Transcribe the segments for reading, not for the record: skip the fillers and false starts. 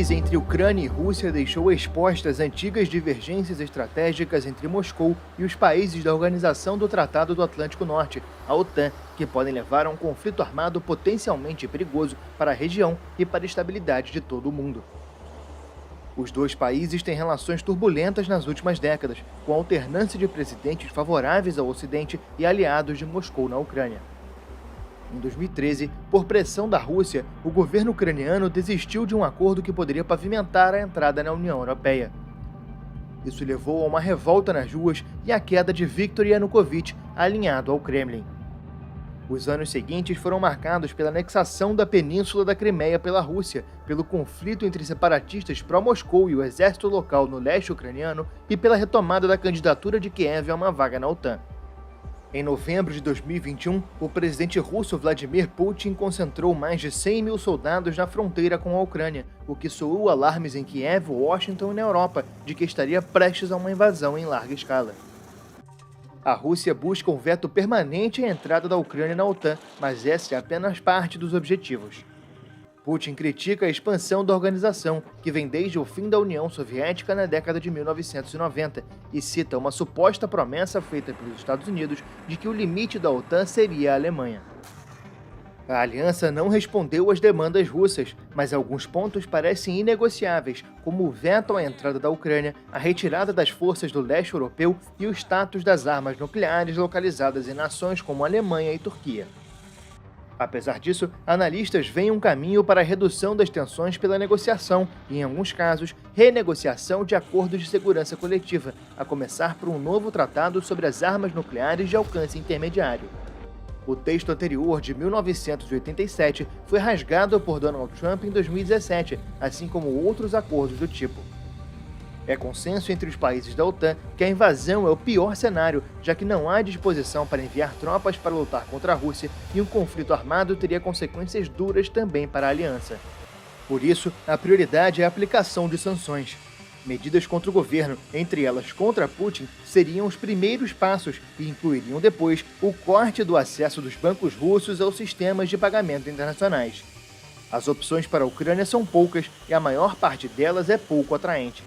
crise entre Ucrânia e Rússia deixou expostas antigas divergências estratégicas entre Moscou e os países da Organização do Tratado do Atlântico Norte, a OTAN, que podem levar a um conflito armado potencialmente perigoso para a região e para a estabilidade de todo o mundo. Os dois países têm relações turbulentas nas últimas décadas, com alternância de presidentes favoráveis ao Ocidente e aliados de Moscou na Ucrânia. Em 2013, por pressão da Rússia, o governo ucraniano desistiu de um acordo que poderia pavimentar a entrada na União Europeia. Isso levou a uma revolta nas ruas e à queda de Viktor Yanukovych, alinhado ao Kremlin. Os anos seguintes foram marcados pela anexação da Península da Crimeia pela Rússia, pelo conflito entre separatistas pró-Moscou e o exército local no leste ucraniano e pela retomada da candidatura de Kiev a uma vaga na OTAN. Em novembro de 2021, o presidente russo Vladimir Putin concentrou mais de 100 mil soldados na fronteira com a Ucrânia, o que soou alarmes em Kiev, Washington e na Europa de que estaria prestes a uma invasão em larga escala. A Rússia busca um veto permanente à entrada da Ucrânia na OTAN, mas essa é apenas parte dos objetivos. Putin critica a expansão da organização, que vem desde o fim da União Soviética na década de 1990, e cita uma suposta promessa feita pelos Estados Unidos de que o limite da OTAN seria a Alemanha. A aliança não respondeu às demandas russas, mas alguns pontos parecem inegociáveis, como o veto à entrada da Ucrânia, a retirada das forças do leste europeu e o status das armas nucleares localizadas em nações como Alemanha e Turquia. Apesar disso, analistas veem um caminho para a redução das tensões pela negociação e, em alguns casos, renegociação de acordos de segurança coletiva, a começar por um novo tratado sobre as armas nucleares de alcance intermediário. O texto anterior, de 1987, foi rasgado por Donald Trump em 2017, assim como outros acordos do tipo. É consenso entre os países da OTAN que a invasão é o pior cenário, já que não há disposição para enviar tropas para lutar contra a Rússia e um conflito armado teria consequências duras também para a aliança. Por isso, a prioridade é a aplicação de sanções. Medidas contra o governo, entre elas contra Putin, seriam os primeiros passos e incluiriam depois o corte do acesso dos bancos russos aos sistemas de pagamento internacionais. As opções para a Ucrânia são poucas e a maior parte delas é pouco atraente.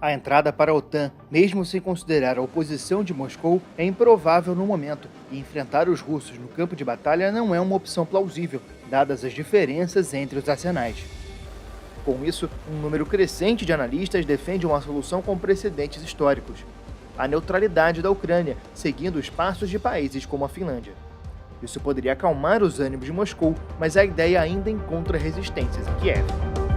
A entrada para a OTAN, mesmo sem considerar a oposição de Moscou, é improvável no momento, e enfrentar os russos no campo de batalha não é uma opção plausível, dadas as diferenças entre os arsenais. Com isso, um número crescente de analistas defende uma solução com precedentes históricos: a neutralidade da Ucrânia, seguindo os passos de países como a Finlândia. Isso poderia acalmar os ânimos de Moscou, mas a ideia ainda encontra resistências em Kiev.